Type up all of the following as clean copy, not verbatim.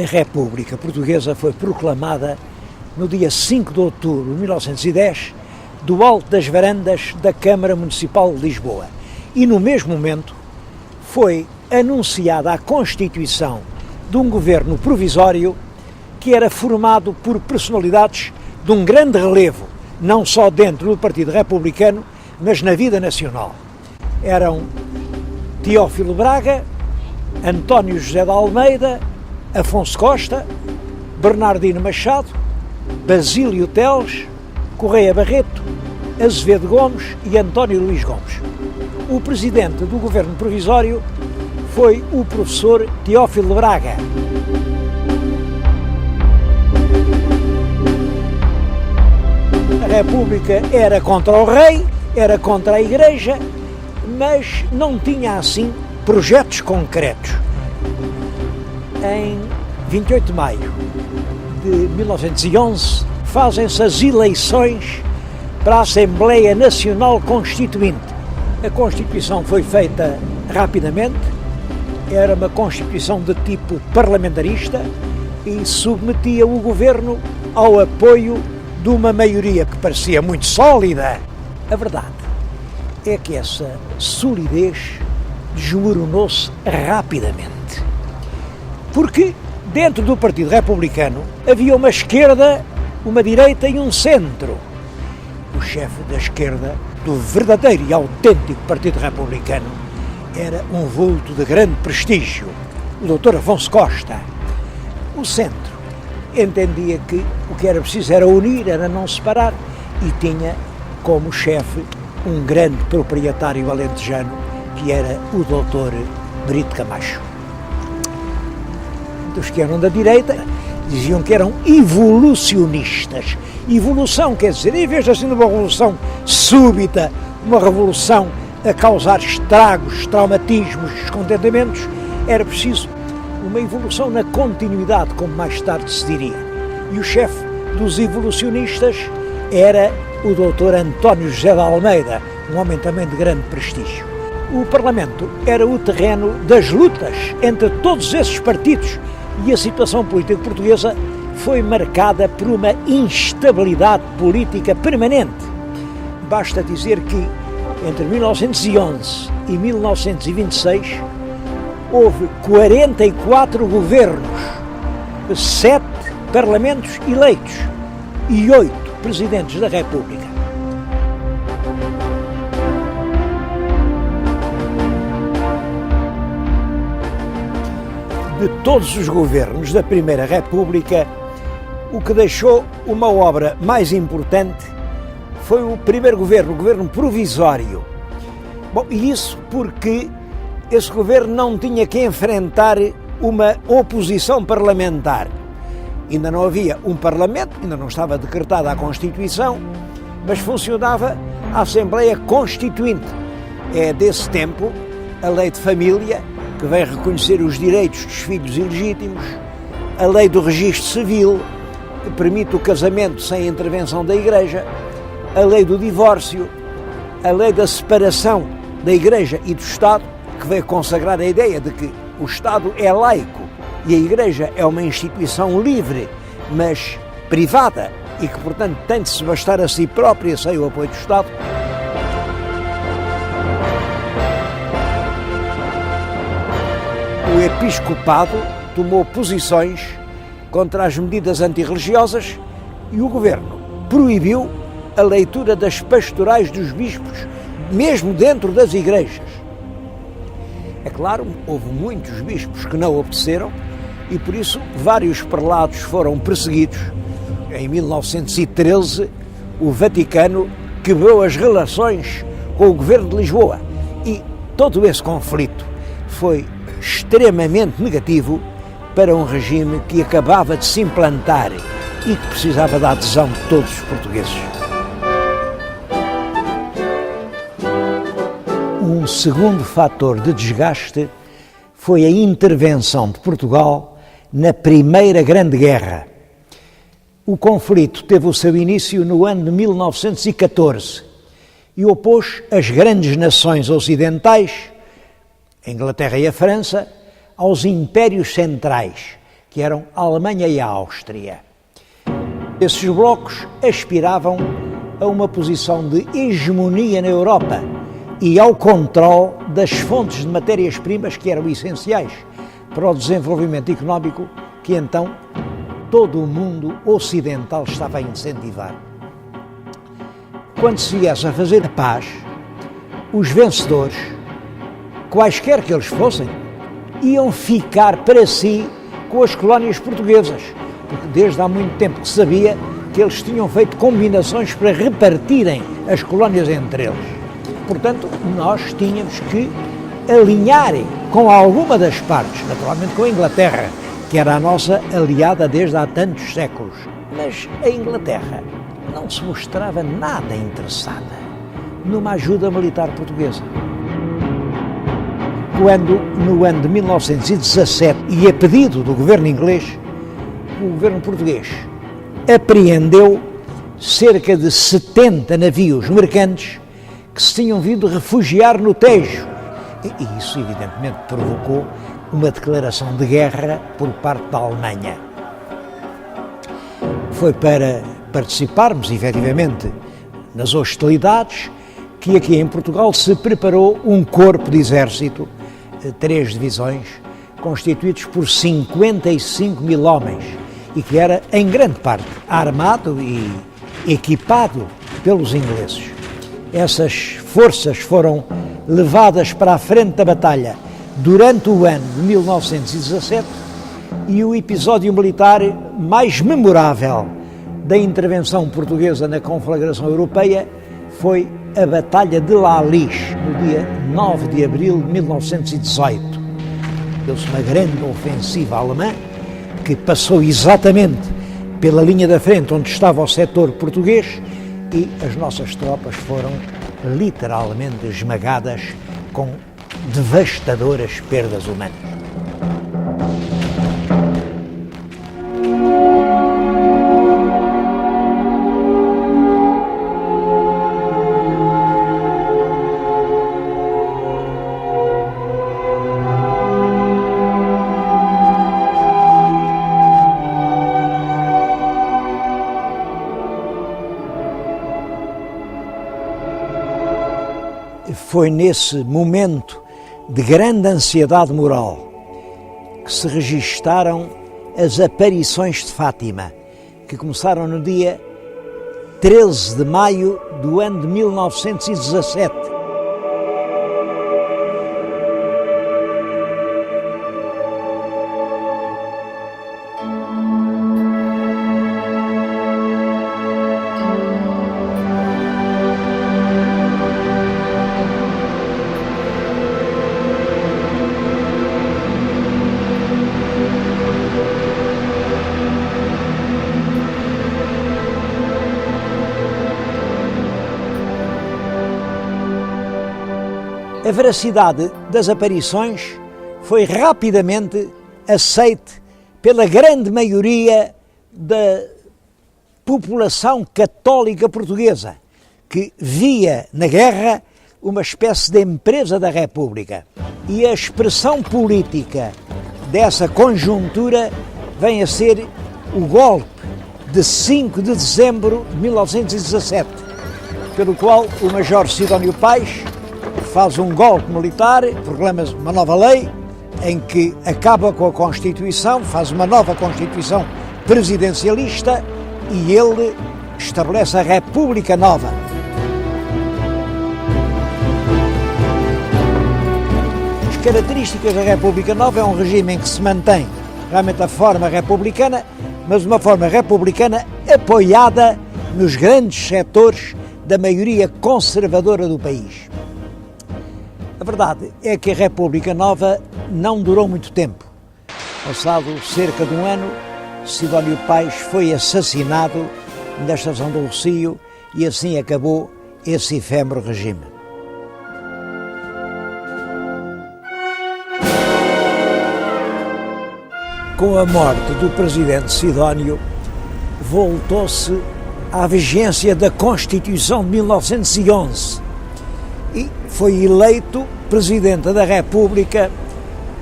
República Portuguesa foi proclamada no dia 5 de outubro de 1910, do alto das varandas da Câmara Municipal de Lisboa. E no mesmo momento foi anunciada a constituição de um governo provisório que era formado por personalidades de um grande relevo, não só dentro do Partido Republicano, mas na vida nacional. Eram Teófilo Braga, António José de Almeida, Afonso Costa, Bernardino Machado, Basílio Teles, Correia Barreto, Azevedo Gomes e António Luís Gomes. O presidente do governo provisório foi o professor Teófilo Braga. A República era contra o rei, era contra a Igreja, mas não tinha assim projetos concretos. Em 28 de maio de 1911 fazem-se as eleições para a Assembleia Nacional Constituinte. A Constituição foi feita rapidamente, era uma Constituição de tipo parlamentarista e submetia o governo ao apoio de uma maioria que parecia muito sólida. A verdade é que essa solidez desmoronou-se rapidamente. Porque dentro do Partido Republicano havia uma esquerda, uma direita e um centro. O chefe da esquerda, do verdadeiro e autêntico Partido Republicano, era um vulto de grande prestígio, o Dr. Afonso Costa. O centro entendia que o que era preciso era unir, era não separar, e tinha como chefe um grande proprietário alentejano, que era o Dr. Brito Camacho. Dos que eram da direita diziam que eram evolucionistas. Evolução quer dizer, em vez de assim de uma revolução súbita, uma revolução a causar estragos, traumatismos, descontentamentos, era preciso uma evolução na continuidade, como mais tarde se diria. E o chefe dos evolucionistas era o Dr. António José de Almeida, um homem também de grande prestígio. O Parlamento era o terreno das lutas entre todos esses partidos e a situação política portuguesa foi marcada por uma instabilidade política permanente. Basta dizer que entre 1911 e 1926 houve 44 governos, 7 parlamentos eleitos e 8 presidentes da República. De todos os governos da Primeira República, o que deixou uma obra mais importante foi o primeiro governo, o governo provisório. Bom, e isso porque esse governo não tinha que enfrentar uma oposição parlamentar. Ainda não havia um parlamento, ainda não estava decretada a Constituição, mas funcionava a Assembleia Constituinte. É desse tempo a Lei de Família, que vem reconhecer os direitos dos filhos ilegítimos, a Lei do Registro Civil, que permite o casamento sem intervenção da Igreja, a Lei do Divórcio, a Lei da Separação da Igreja e do Estado, que veio consagrar a ideia de que o Estado é laico e a Igreja é uma instituição livre, mas privada, e que, portanto, tem de se bastar a si própria sem o apoio do Estado. O episcopado tomou posições contra as medidas antirreligiosas e o governo proibiu a leitura das pastorais dos bispos, mesmo dentro das igrejas. É claro, houve muitos bispos que não obedeceram e, por isso, vários prelados foram perseguidos. Em 1913, o Vaticano quebrou as relações com o governo de Lisboa e todo esse conflito foi extremamente negativo para um regime que acabava de se implantar e que precisava da adesão de todos os portugueses. Um segundo fator de desgaste foi a intervenção de Portugal na Primeira Grande Guerra. O conflito teve o seu início no ano de 1914 e opôs as grandes nações ocidentais, a Inglaterra e a França, aos impérios centrais, que eram a Alemanha e a Áustria. Esses blocos aspiravam a uma posição de hegemonia na Europa e ao controle das fontes de matérias-primas que eram essenciais para o desenvolvimento económico que então todo o mundo ocidental estava a incentivar. Quando se viesse a fazer a paz, os vencedores, quaisquer que eles fossem, iam ficar para si com as colónias portuguesas, porque desde há muito tempo que se sabia que eles tinham feito combinações para repartirem as colónias entre eles. Portanto, nós tínhamos que alinhar com alguma das partes, naturalmente com a Inglaterra, que era a nossa aliada desde há tantos séculos. Mas a Inglaterra não se mostrava nada interessada numa ajuda militar portuguesa. Quando, no ano de 1917, e a pedido do governo inglês, o governo português apreendeu cerca de 70 navios mercantes que se tinham vindo refugiar no Tejo. E isso, evidentemente, provocou uma declaração de guerra por parte da Alemanha. Foi para participarmos, efetivamente, nas hostilidades que aqui em Portugal se preparou um corpo de exército, 3 divisões, constituídos por 55 mil homens e que era, em grande parte, armado e equipado pelos ingleses. Essas forças foram levadas para a frente da batalha durante o ano de 1917 e o episódio militar mais memorável da intervenção portuguesa na conflagração europeia foi a Batalha de La Lixe, no dia 9 de abril de 1918. Deu-se uma grande ofensiva alemã que passou exatamente pela linha da frente onde estava o setor português e as nossas tropas foram literalmente esmagadas com devastadoras perdas humanas. Foi nesse momento de grande ansiedade moral que se registaram as aparições de Fátima, que começaram no dia 13 de maio do ano de 1917. A veracidade das aparições foi rapidamente aceite pela grande maioria da população católica portuguesa, que via na guerra uma espécie de empresa da República. E a expressão política dessa conjuntura vem a ser o golpe de 5 de dezembro de 1917, pelo qual o Major Sidónio Pais faz um golpe militar, proclama uma nova lei, em que acaba com a Constituição, faz uma nova Constituição presidencialista e ele estabelece a República Nova. As características da República Nova é um regime em que se mantém realmente a forma republicana, mas uma forma republicana apoiada nos grandes setores da maioria conservadora do país. A verdade é que a República Nova não durou muito tempo. Passado cerca de um ano, Sidónio Pais foi assassinado na estação do Rossio e assim acabou esse efêmero regime. Com a morte do presidente Sidónio, voltou-se à vigência da Constituição de 1911 e foi eleito Presidente da República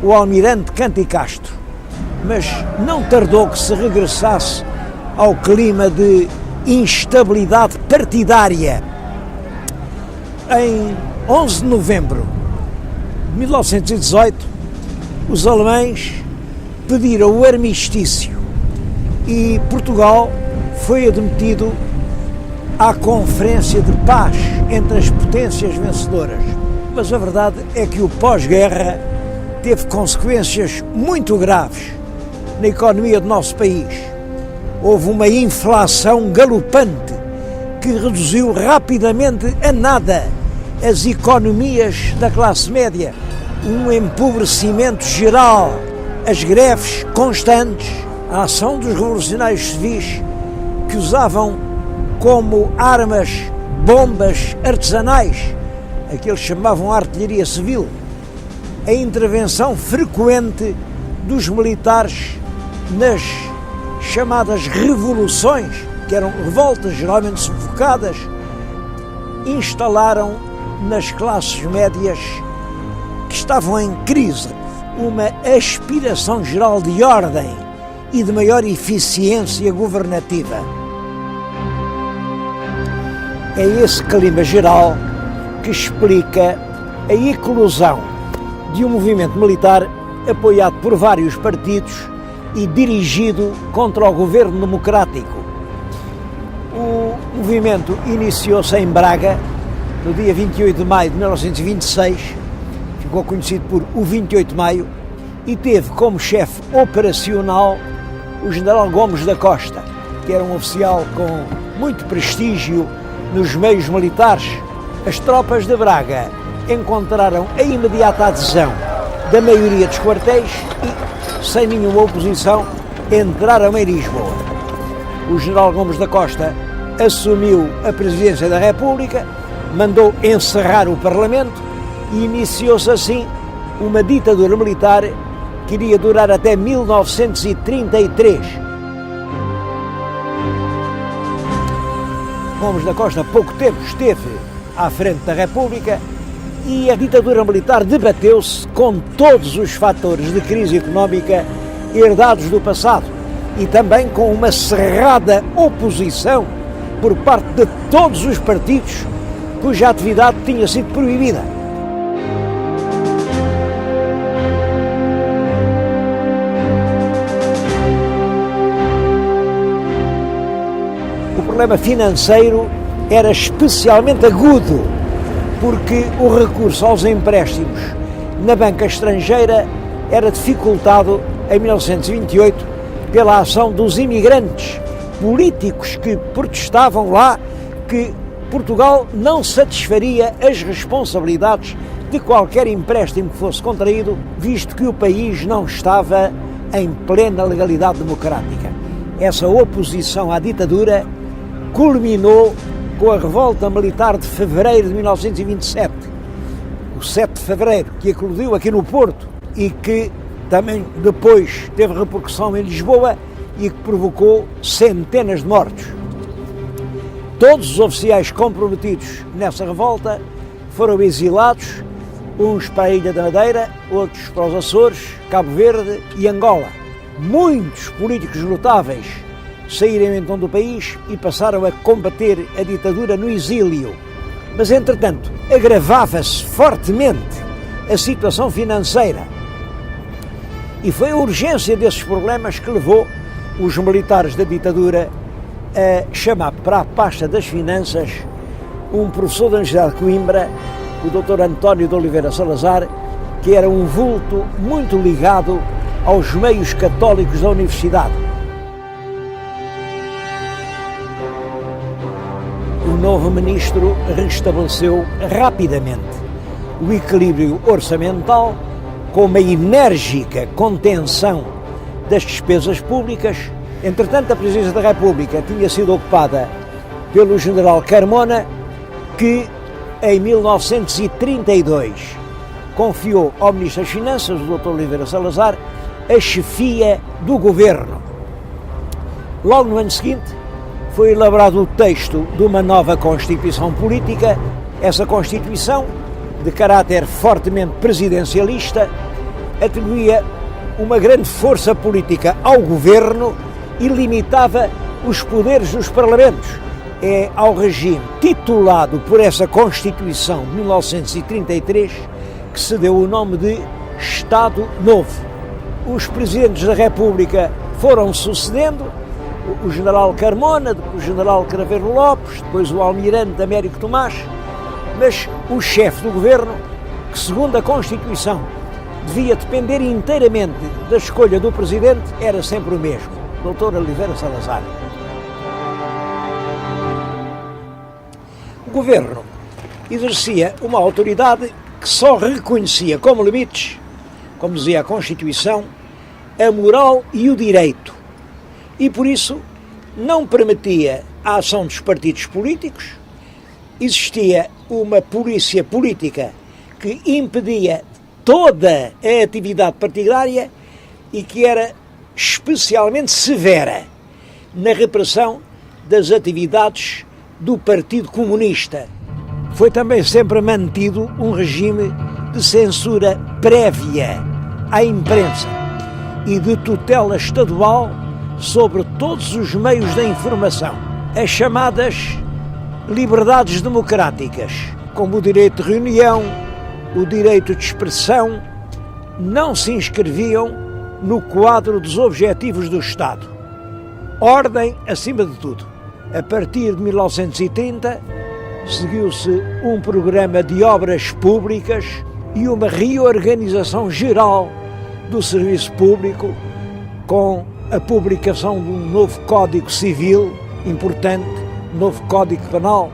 o Almirante Canti Castro. mas não tardou que se regressasse ao clima de instabilidade partidária. Em 11 de novembro de 1918, os alemães pediram o armistício e Portugal foi admitido à Conferência de Paz entre as potências vencedoras. Mas a verdade é que o pós-guerra teve consequências muito graves na economia do nosso país. Houve uma inflação galopante que reduziu rapidamente a nada as economias da classe média, um empobrecimento geral, as greves constantes, a ação dos revolucionários civis que usavam como armas bombas artesanais, aqueles que chamavam artilharia civil, a intervenção frequente dos militares nas chamadas revoluções, que eram revoltas geralmente sufocadas, instalaram nas classes médias que estavam em crise uma aspiração geral de ordem e de maior eficiência governativa. É esse clima geral que explica a eclosão de um movimento militar apoiado por vários partidos e dirigido contra o governo democrático. O movimento iniciou-se em Braga no dia 28 de maio de 1926, ficou conhecido por o 28 de maio, e teve como chefe operacional o general Gomes da Costa, que era um oficial com muito prestígio nos meios militares. As tropas de Braga encontraram a imediata adesão da maioria dos quartéis e, sem nenhuma oposição, entraram em Lisboa. O general Gomes da Costa assumiu a presidência da República, mandou encerrar o Parlamento e iniciou-se assim uma ditadura militar que iria durar até 1933. Gomes da Costa, há pouco tempo, esteve à frente da República e a ditadura militar debateu-se com todos os fatores de crise económica herdados do passado e também com uma cerrada oposição por parte de todos os partidos cuja atividade tinha sido proibida. O problema financeiro era especialmente agudo, porque o recurso aos empréstimos na banca estrangeira era dificultado em 1928 pela ação dos imigrantes políticos que protestavam lá que Portugal não satisfaria as responsabilidades de qualquer empréstimo que fosse contraído, visto que o país não estava em plena legalidade democrática. Essa oposição à ditadura culminou com a revolta militar de fevereiro de 1927, o 7 de fevereiro, que eclodiu aqui no Porto e que também depois teve repercussão em Lisboa e que provocou centenas de mortos. Todos os oficiais comprometidos nessa revolta foram exilados, uns para a Ilha da Madeira, outros para os Açores, Cabo Verde e Angola. Muitos políticos notáveis saíram então do país e passaram a combater a ditadura no exílio. Mas, entretanto, agravava-se fortemente a situação financeira. E foi a urgência desses problemas que levou os militares da ditadura a chamar para a pasta das finanças um professor da Universidade de Coimbra, o Dr. António de Oliveira Salazar, que era um vulto muito ligado aos meios católicos da universidade. O novo ministro restabeleceu rapidamente o equilíbrio orçamental com uma enérgica contenção das despesas públicas. Entretanto, a presidência da República tinha sido ocupada pelo general Carmona, que em 1932 confiou ao Ministro das Finanças, o Dr. Oliveira Salazar, a chefia do governo. Logo no ano seguinte foi elaborado o texto de uma nova Constituição Política. Essa Constituição, de caráter fortemente presidencialista, atribuía uma grande força política ao governo e limitava os poderes dos parlamentos. É ao regime titulado por essa Constituição de 1933 que se deu o nome de Estado Novo. Os presidentes da República foram sucedendo, o general Carmona, depois o general Craveiro Lopes, depois o almirante Américo Tomás, mas o chefe do governo, que segundo a Constituição devia depender inteiramente da escolha do presidente, era sempre o mesmo, Dr. Oliveira Salazar. O governo exercia uma autoridade que só reconhecia como limites, como dizia a Constituição, a moral e o direito, e por isso não permitia a ação dos partidos políticos. Existia uma polícia política que impedia toda a atividade partidária e que era especialmente severa na repressão das atividades do Partido Comunista. Foi também sempre mantido um regime de censura prévia à imprensa e de tutela estadual sobre todos os meios da informação. As chamadas liberdades democráticas, como o direito de reunião, o direito de expressão, não se inscreviam no quadro dos objetivos do Estado. Ordem acima de tudo. A partir de 1930, seguiu-se um programa de obras públicas e uma reorganização geral do serviço público, com a publicação de um novo Código Civil importante, novo Código Penal.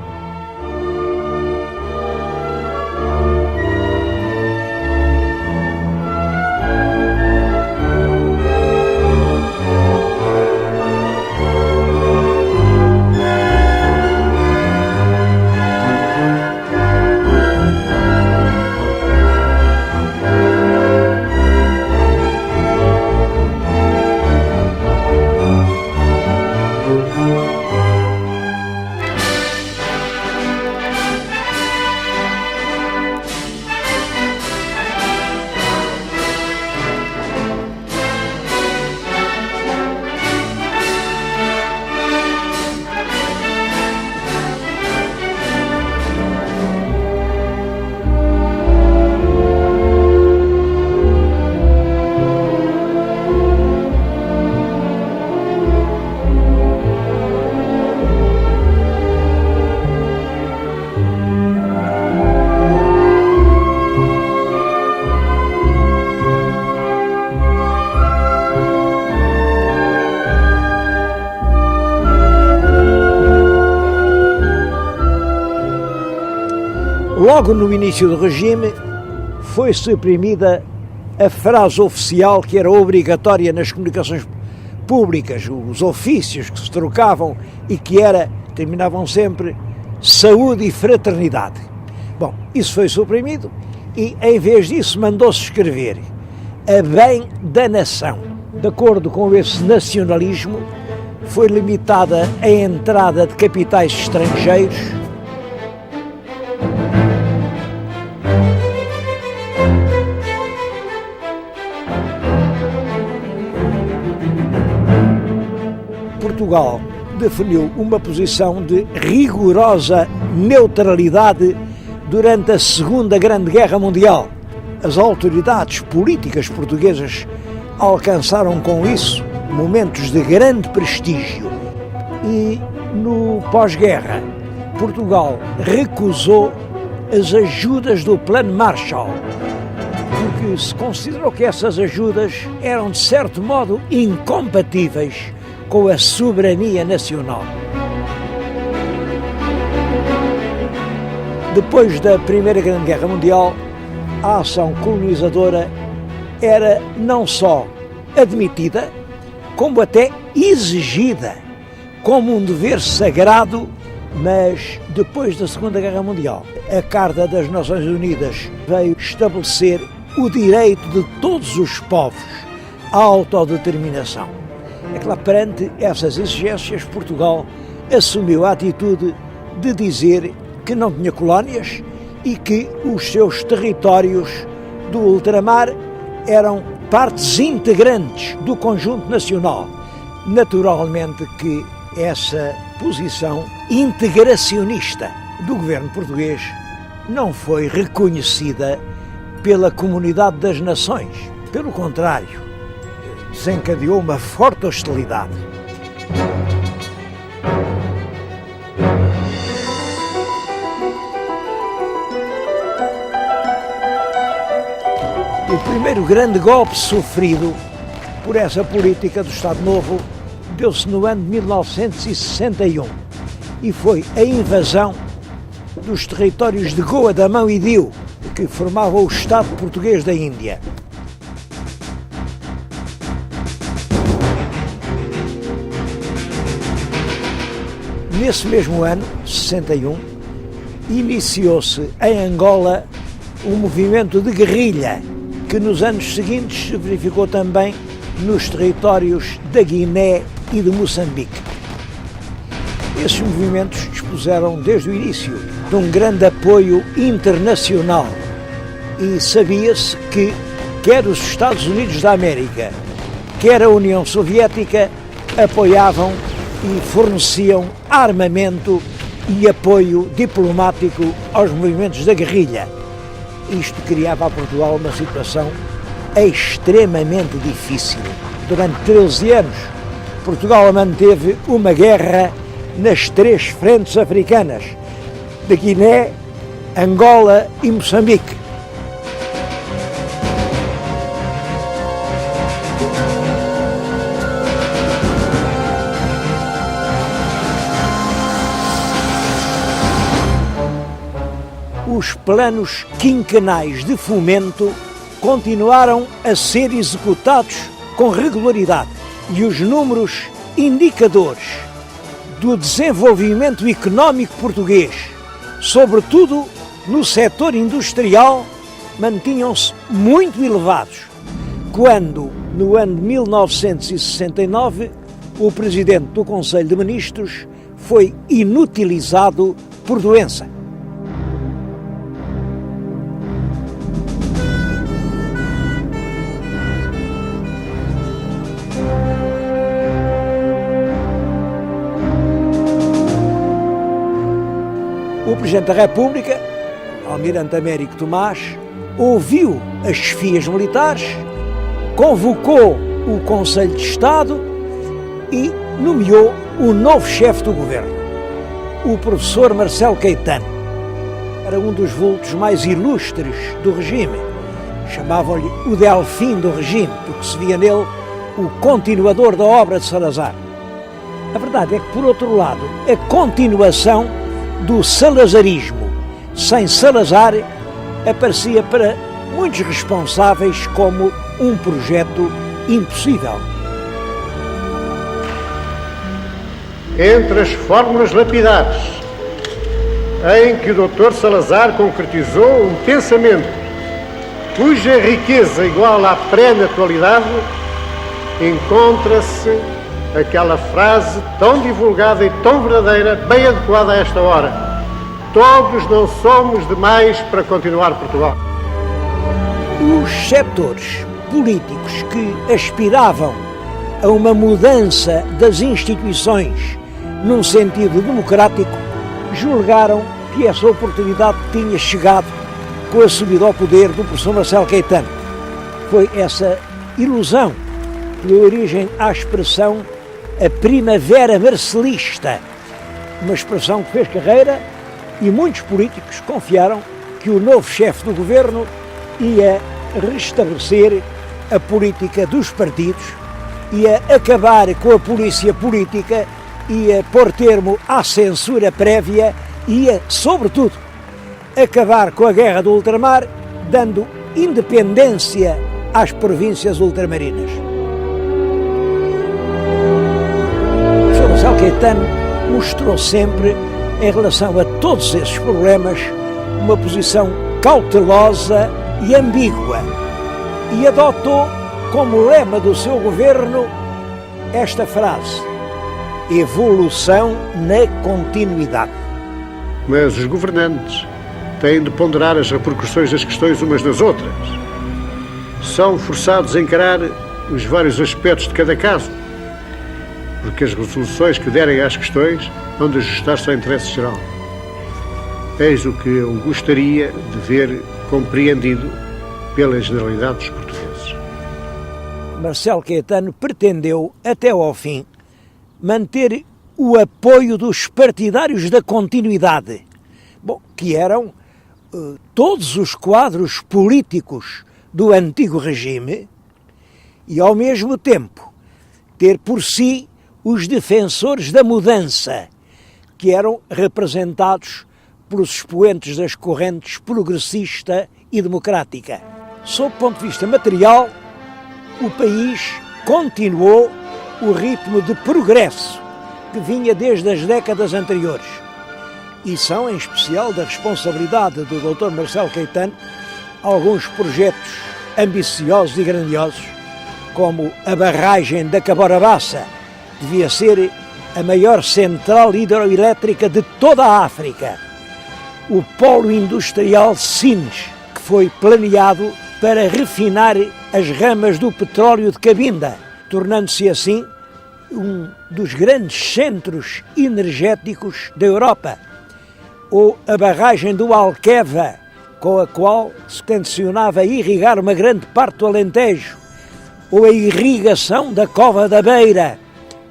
Logo no início do regime, foi suprimida a frase oficial que era obrigatória nas comunicações públicas, os ofícios que se trocavam e que terminavam sempre saúde e fraternidade. Bom, isso foi suprimido e, em vez disso, mandou-se escrever a bem da nação. De acordo com esse nacionalismo, foi limitada a entrada de capitais estrangeiros, Portugal definiu uma posição de rigorosa neutralidade durante a Segunda Grande Guerra Mundial. As autoridades políticas portuguesas alcançaram com isso momentos de grande prestígio e, no pós-guerra, Portugal recusou as ajudas do Plano Marshall, porque se considerou que essas ajudas eram, de certo modo, incompatíveis com a soberania nacional. Depois da Primeira Grande Guerra Mundial, a ação colonizadora era não só admitida, como até exigida como um dever sagrado, mas depois da Segunda Guerra Mundial, a Carta das Nações Unidas veio estabelecer o direito de todos os povos à autodeterminação. É claro, perante essas exigências, Portugal assumiu a atitude de dizer que não tinha colónias e que os seus territórios do ultramar eram partes integrantes do conjunto nacional. Naturalmente que essa posição integracionista do governo português não foi reconhecida pela comunidade das nações. Pelo contrário, desencadeou uma forte hostilidade. O primeiro grande golpe sofrido por essa política do Estado Novo deu-se no ano de 1961 e foi a invasão dos territórios de Goa, Damão e Diu, que formavam o Estado português da Índia. Nesse mesmo ano, 61, iniciou-se em Angola um movimento de guerrilha que nos anos seguintes se verificou também nos territórios da Guiné e de Moçambique. Esses movimentos dispuseram desde o início de um grande apoio internacional e sabia-se que quer os Estados Unidos da América, quer a União Soviética apoiavam e forneciam armamento e apoio diplomático aos movimentos da guerrilha. Isto criava a Portugal uma situação extremamente difícil. Durante 13 anos, Portugal manteve uma guerra nas 3 frentes africanas, de Guiné, Angola e Moçambique. Os planos quinquenais de fomento continuaram a ser executados com regularidade e os números indicadores do desenvolvimento económico português, sobretudo no setor industrial, mantinham-se muito elevados, quando, no ano de 1969, o Presidente do Conselho de Ministros foi inutilizado por doença. O Presidente da República, Almirante Américo Tomás, ouviu as chefias militares, convocou o Conselho de Estado e nomeou o novo chefe do governo, o professor Marcelo Caetano. Era um dos vultos mais ilustres do regime. Chamavam-lhe o Delfim do regime, porque se via nele o continuador da obra de Salazar. A verdade é que, por outro lado, a continuação do salazarismo sem Salazar aparecia para muitos responsáveis como um projeto impossível. Entre as fórmulas lapidares em que o Dr. Salazar concretizou um pensamento cuja riqueza igual à pré-naturalidade, encontra-se aquela frase tão divulgada e tão verdadeira, bem adequada a esta hora: todos não somos demais para continuar Portugal. Os setores políticos que aspiravam a uma mudança das instituições num sentido democrático julgaram que essa oportunidade tinha chegado com a subida ao poder do professor Marcelo Caetano. Foi essa ilusão que deu origem à expressão a primavera marcelista, uma expressão que fez carreira, e muitos políticos confiaram que o novo chefe do governo ia restabelecer a política dos partidos, ia acabar com a polícia política, ia pôr termo à censura prévia, ia, sobretudo, acabar com a guerra do ultramar, dando independência às províncias ultramarinas. Marcelo Caetano mostrou sempre, em relação a todos esses problemas, uma posição cautelosa e ambígua, e adotou como lema do seu governo esta frase: evolução na continuidade. Mas os governantes têm de ponderar as repercussões das questões umas nas outras. são forçados a encarar os vários aspectos de cada caso, porque as resoluções que derem às questões vão de ajustar-se ao interesse geral. Eis o que eu gostaria de ver compreendido pela generalidade dos portugueses. Marcelo Caetano pretendeu, até ao fim, manter o apoio dos partidários da continuidade, que eram todos os quadros políticos do antigo regime, e ao mesmo tempo ter por si os defensores da mudança, que eram representados pelos expoentes das correntes progressista e democrática. Sob o ponto de vista material, o país continuou o ritmo de progresso que vinha desde as décadas anteriores. E são, em especial, da responsabilidade do Dr. Marcelo Caetano, alguns projetos ambiciosos e grandiosos, como a barragem da Cabora-Bassa, devia ser a maior central hidroelétrica de toda a África. O polo industrial Sines, que foi planeado para refinar as ramas do petróleo de Cabinda, tornando-se assim um dos grandes centros energéticos da Europa. Ou a barragem do Alqueva, com a qual se tencionava irrigar uma grande parte do Alentejo, ou a irrigação da Cova da Beira,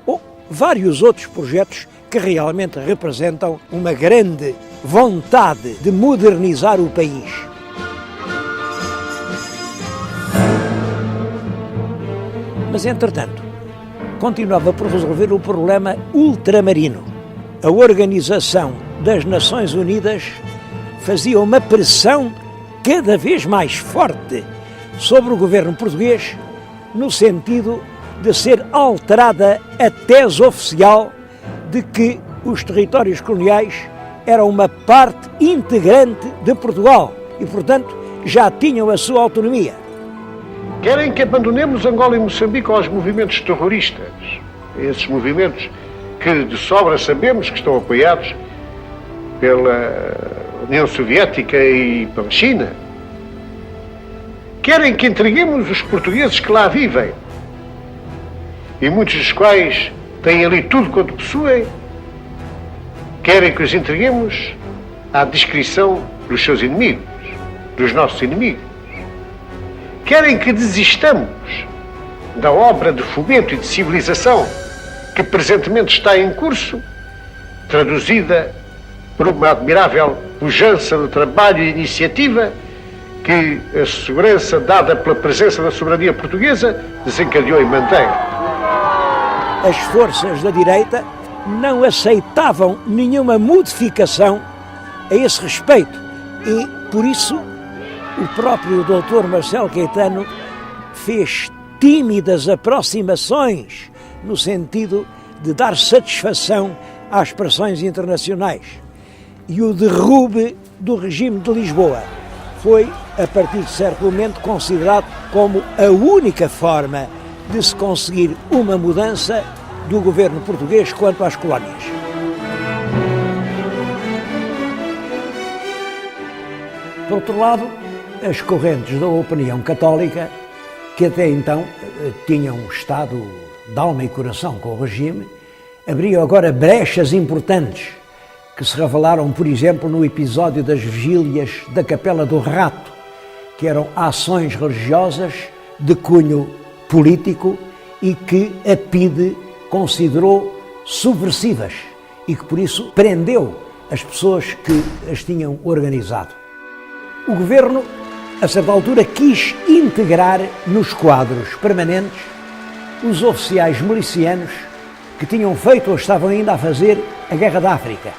ou vários outros projetos que realmente representam uma grande vontade de modernizar o país. Mas, entretanto, continuava por resolver o problema ultramarino. A Organização das Nações Unidas fazia uma pressão cada vez mais forte sobre o governo português, no sentido de ser alterada a tese oficial de que os territórios coloniais eram uma parte integrante de Portugal e, portanto, já tinham a sua autonomia. Querem que abandonemos Angola e Moçambique aos movimentos terroristas, esses movimentos que de sobra sabemos que estão apoiados pela União Soviética e pela China. Querem que entreguemos os portugueses que lá vivem, e muitos dos quais têm ali tudo quanto possuem. Querem que os entreguemos à discrição dos seus inimigos, dos nossos inimigos. Querem que desistamos da obra de fomento e de civilização que presentemente está em curso, traduzida por uma admirável pujança de trabalho e iniciativa que a segurança dada pela presença da soberania portuguesa desencadeou e mantém. As forças da direita não aceitavam nenhuma modificação a esse respeito e, por isso, o próprio Dr. Marcelo Caetano fez tímidas aproximações no sentido de dar satisfação às pressões internacionais. E o derrube do regime de Lisboa foi, a partir de certo momento, considerado como a única forma de se conseguir uma mudança do governo português quanto às colónias. Por outro lado, as correntes da opinião católica, que até então tinham estado de alma e coração com o regime, abriam agora brechas importantes que se revelaram, por exemplo, no episódio das vigílias da Capela do Rato, que eram ações religiosas de cunho político e que a PIDE considerou subversivas e que, por isso, prendeu as pessoas que as tinham organizado. O governo, a certa altura, quis integrar nos quadros permanentes os oficiais milicianos que tinham feito ou estavam ainda a fazer a Guerra da África.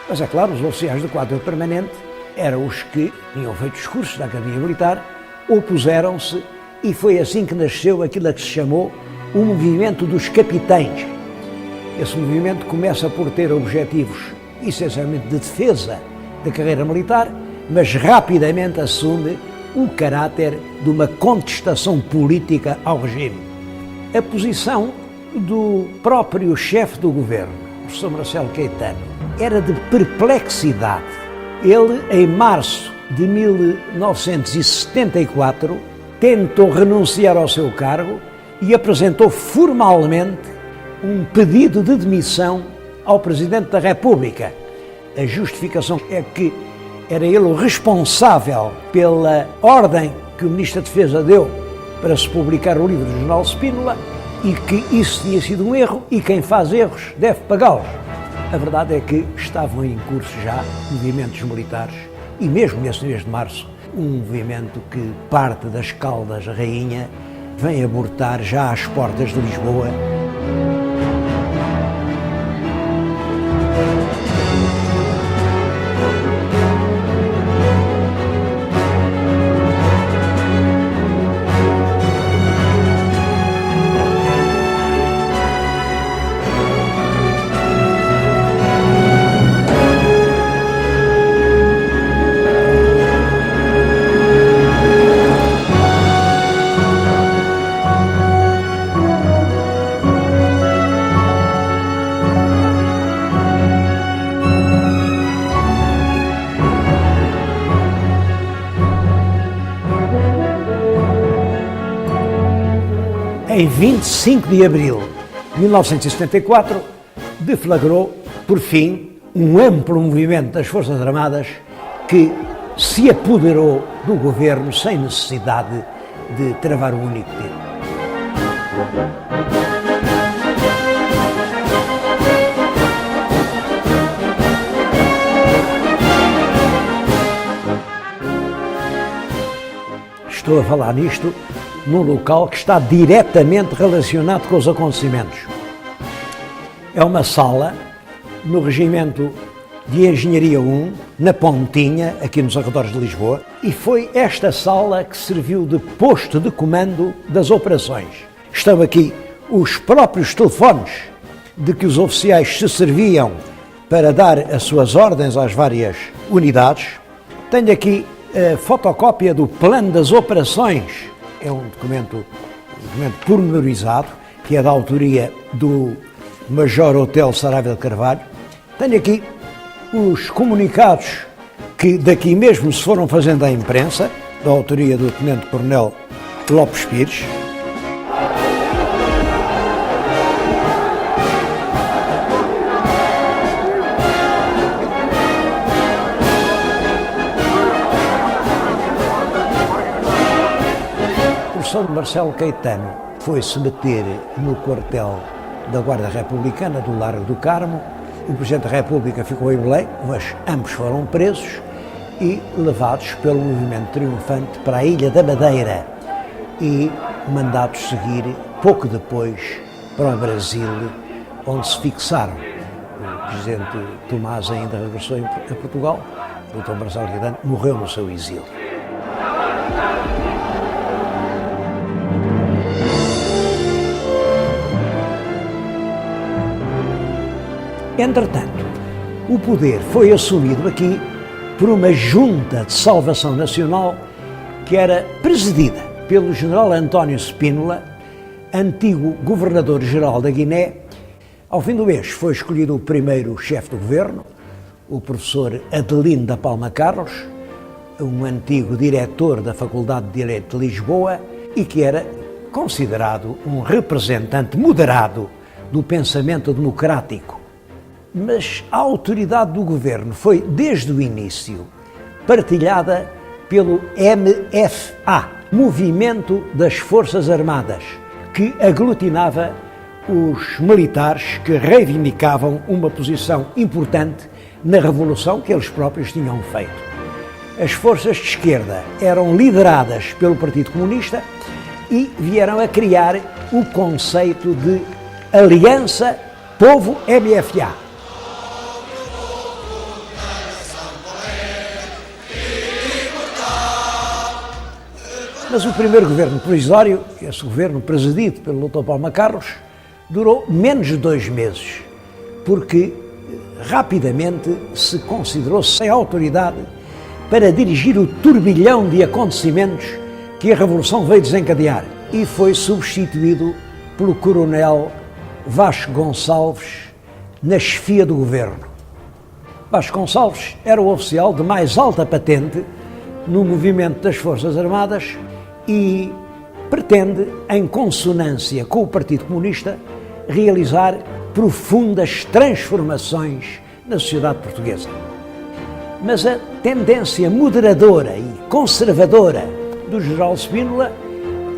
Mas, é claro, os oficiais do quadro permanente eram os que tinham feito os cursos da Academia Militar, opuseram-se e foi assim que nasceu aquilo a que se chamou o movimento dos capitães. Esse movimento começa por ter objetivos essencialmente de defesa da carreira militar, mas rapidamente assume o caráter de uma contestação política ao regime. A posição do próprio chefe do governo, o professor Marcelo Caetano, era de perplexidade. Ele, em março de 1974, tentou renunciar ao seu cargo e apresentou formalmente um pedido de demissão ao Presidente da República. A justificação é que era ele o responsável pela ordem que o Ministro da Defesa deu para se publicar o livro do General Spínola e que isso tinha sido um erro e quem faz erros deve pagá-los. A verdade é que estavam em curso já movimentos militares e mesmo nesse mês de março, um movimento que parte das Caldas Rainha vem abortar já às portas de Lisboa. Em 25 de abril de 1974, deflagrou, por fim, um amplo movimento das Forças Armadas que se apoderou do governo sem necessidade de travar um único tiro. Estou a falar nisto num local que está diretamente relacionado com os acontecimentos. É uma sala no Regimento de Engenharia 1, na Pontinha, aqui nos arredores de Lisboa, e foi esta sala que serviu de posto de comando das operações. Estão aqui os próprios telefones de que os oficiais se serviam para dar as suas ordens às várias unidades. Tenho aqui a fotocópia do plano das operações. É um documento pormenorizado, que é da autoria do Major Otelo Saraiva de Carvalho. Tenho aqui os comunicados que daqui mesmo se foram fazendo à imprensa, da autoria do Tenente-Coronel Lopes Pires. O professor Marcelo Caetano foi-se meter no quartel da Guarda Republicana do Largo do Carmo. O Presidente da República ficou em Belém, mas ambos foram presos e levados pelo movimento triunfante para a Ilha da Madeira e mandados seguir, pouco depois, para o Brasil, onde se fixaram. O Presidente Tomás ainda regressou a Portugal, o Dr. Marcelo Caetano morreu no seu exílio. Entretanto, o poder foi assumido aqui por uma junta de salvação nacional que era presidida pelo general António Spínola, antigo governador-geral da Guiné. Ao fim do mês foi escolhido o primeiro chefe do governo, o professor Adelino da Palma Carlos, um antigo diretor da Faculdade de Direito de Lisboa e que era considerado um representante moderado do pensamento democrático. Mas a autoridade do governo foi, desde o início, partilhada pelo MFA, Movimento das Forças Armadas, que aglutinava os militares que reivindicavam uma posição importante na revolução que eles próprios tinham feito. As forças de esquerda eram lideradas pelo Partido Comunista e vieram a criar o conceito de Aliança Povo-MFA. Mas o primeiro governo provisório, esse governo presidido pelo Dr. Palma Carlos, durou menos de 2 meses, porque rapidamente se considerou sem autoridade para dirigir o turbilhão de acontecimentos que a Revolução veio desencadear e foi substituído pelo coronel Vasco Gonçalves na chefia do governo. Vasco Gonçalves era o oficial de mais alta patente no movimento das Forças Armadas e pretende, em consonância com o Partido Comunista, realizar profundas transformações na sociedade portuguesa. Mas a tendência moderadora e conservadora do general Spínola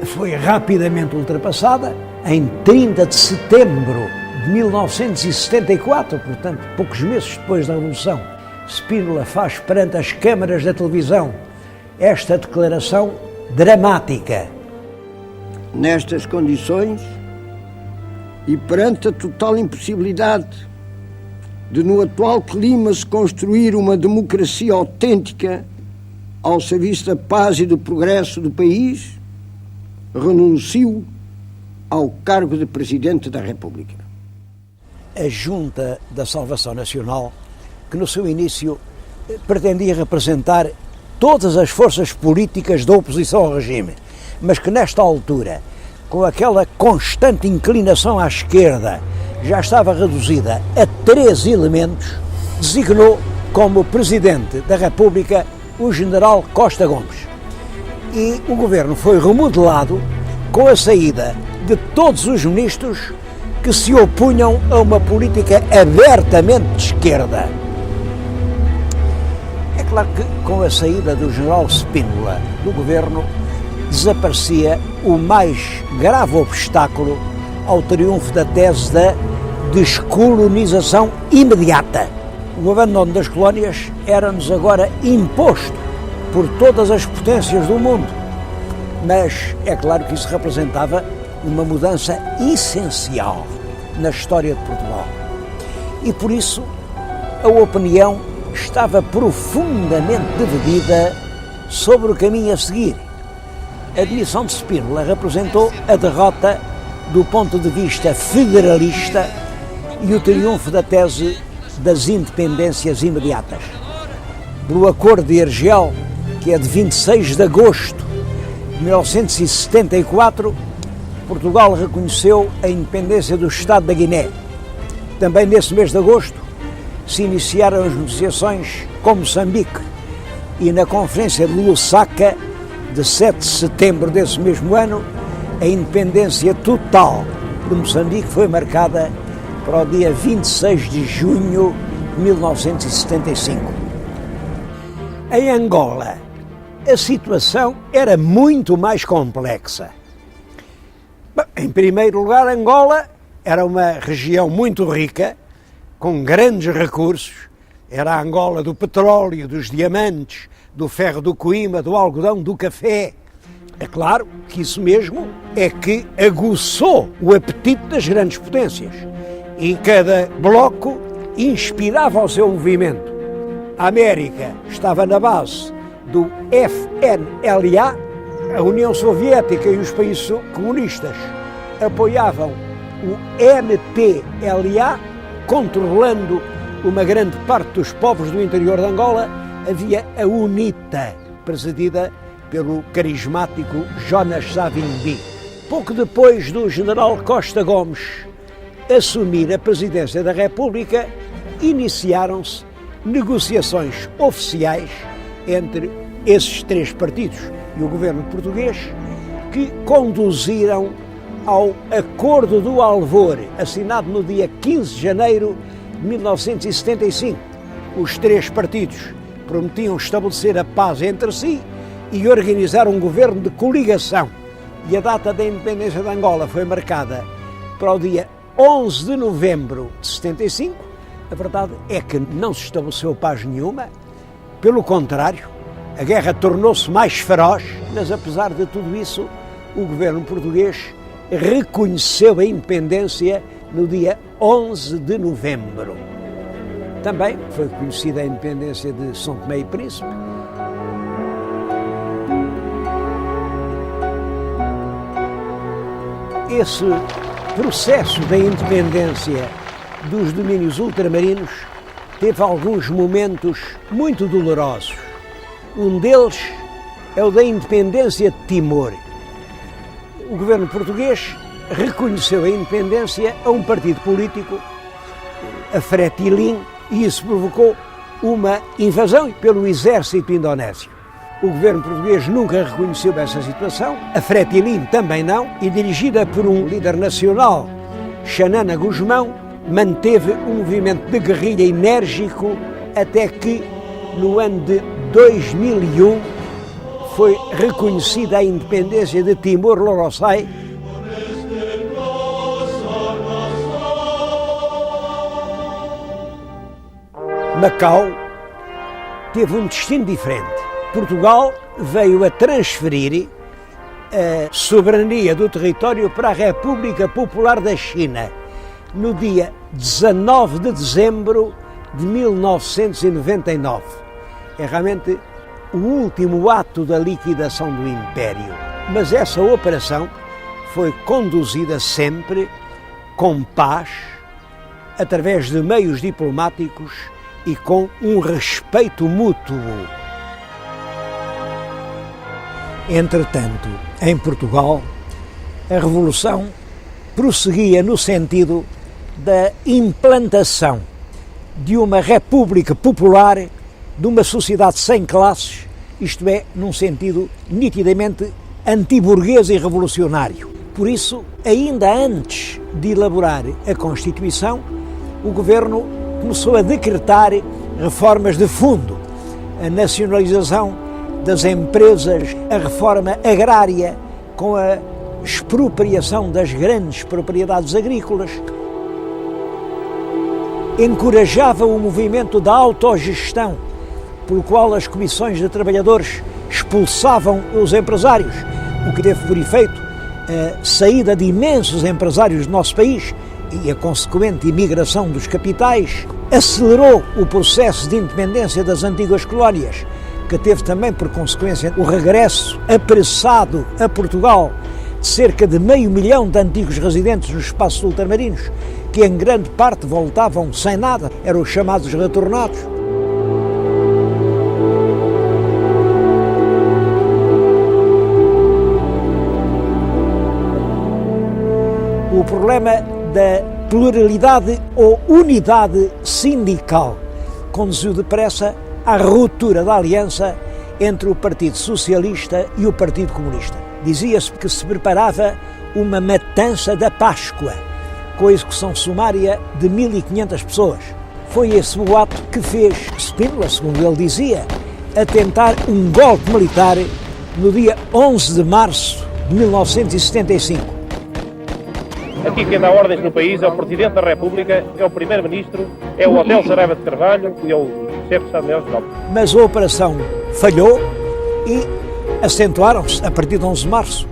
foi rapidamente ultrapassada. Em 30 de setembro de 1974, portanto, poucos meses depois da Revolução, Spínola faz perante as câmaras da televisão esta declaração dramática. Nestas condições e perante a total impossibilidade de, no atual clima, se construir uma democracia autêntica ao serviço da paz e do progresso do país, renuncio ao cargo de Presidente da República. A Junta da Salvação Nacional, que no seu início pretendia representar todas as forças políticas da oposição ao regime, mas que nesta altura, com aquela constante inclinação à esquerda, já estava reduzida a 3 elementos, designou como Presidente da República o general Costa Gomes. E o governo foi remodelado com a saída de todos os ministros que se opunham a uma política abertamente de esquerda. É claro que com a saída do general Spínola do governo desaparecia o mais grave obstáculo ao triunfo da tese da descolonização imediata. O abandono das colónias era-nos agora imposto por todas as potências do mundo, mas é claro que isso representava uma mudança essencial na história de Portugal. E por isso a opinião estava profundamente dividida sobre o caminho a seguir. A demissão de Spínola representou a derrota do ponto de vista federalista e o triunfo da tese das independências imediatas. Pelo Acordo de Argel, que é de 26 de agosto de 1974, Portugal reconheceu a independência do Estado da Guiné. Também nesse mês de agosto se iniciaram as negociações com Moçambique e na Conferência de Lusaka, de 7 de setembro desse mesmo ano, a independência total de Moçambique foi marcada para o dia 26 de junho de 1975. Em Angola, a situação era muito mais complexa. Em primeiro lugar, Angola era uma região muito rica, com grandes recursos. Era a Angola do petróleo, dos diamantes, do ferro do Coima, do algodão, do café. É claro que isso mesmo é que aguçou o apetite das grandes potências. E cada bloco inspirava o seu movimento. A América estava na base do FNLA, a União Soviética e os países comunistas apoiavam o MPLA, controlando uma grande parte dos povos do interior de Angola. Havia a UNITA, presidida pelo carismático Jonas Savimbi. Pouco depois do general Costa Gomes assumir a presidência da República, iniciaram-se negociações oficiais entre esses 3 partidos e o governo português, que conduziram ao Acordo do Alvor, assinado no dia 15 de janeiro de 1975. Os 3 partidos prometiam estabelecer a paz entre si e organizar um governo de coligação. E a data da independência de Angola foi marcada para o dia 11 de novembro de 75. A verdade é que não se estabeleceu paz nenhuma. Pelo contrário, a guerra tornou-se mais feroz, mas apesar de tudo isso, o governo português reconheceu a independência no dia 11 de novembro. Também foi reconhecida a independência de São Tomé e Príncipe. Esse processo da independência dos domínios ultramarinos teve alguns momentos muito dolorosos. Um deles é o da independência de Timor. O governo português reconheceu a independência a um partido político, a Fretilin, e isso provocou uma invasão pelo exército indonésio. O governo português nunca reconheceu essa situação, a Fretilin também não, e dirigida por um líder nacional, Xanana Guzmão, manteve um movimento de guerrilha enérgico até que, no ano de 2001, foi reconhecida a independência de Timor-Leste. Macau teve um destino diferente. Portugal veio a transferir a soberania do território para a República Popular da China no dia 19 de dezembro de 1999. É realmente o último ato da liquidação do Império. Mas essa operação foi conduzida sempre com paz, através de meios diplomáticos e com um respeito mútuo. Entretanto, em Portugal, a Revolução prosseguia no sentido da implantação de uma república popular, de uma sociedade sem classes, isto é, num sentido nitidamente antiburguês e revolucionário. Por isso, ainda antes de elaborar a Constituição, o governo começou a decretar reformas de fundo, a nacionalização das empresas, a reforma agrária com a expropriação das grandes propriedades agrícolas, encorajava o movimento da autogestão, pelo qual as comissões de trabalhadores expulsavam os empresários, o que teve por efeito a saída de imensos empresários do nosso país e a consequente imigração dos capitais, acelerou o processo de independência das antigas colónias, que teve também por consequência o regresso apressado a Portugal de cerca de 500 mil de antigos residentes nos espaços ultramarinos, que em grande parte voltavam sem nada, eram os chamados retornados. O problema da pluralidade ou unidade sindical conduziu depressa à ruptura da aliança entre o Partido Socialista e o Partido Comunista. Dizia-se que se preparava uma matança da Páscoa, com a execução sumária de 1.500 pessoas. Foi esse o ato que fez Spínola, segundo ele dizia, a tentar um golpe militar no dia 11 de março de 1975. Aqui quem dá ordens no país é o Presidente da República, é o Primeiro-Ministro, é o Hotel Saraiva de Carvalho e é o Chefe de Estado-Maior-General. Mas a operação falhou e acentuaram-se, a partir de 11 de março,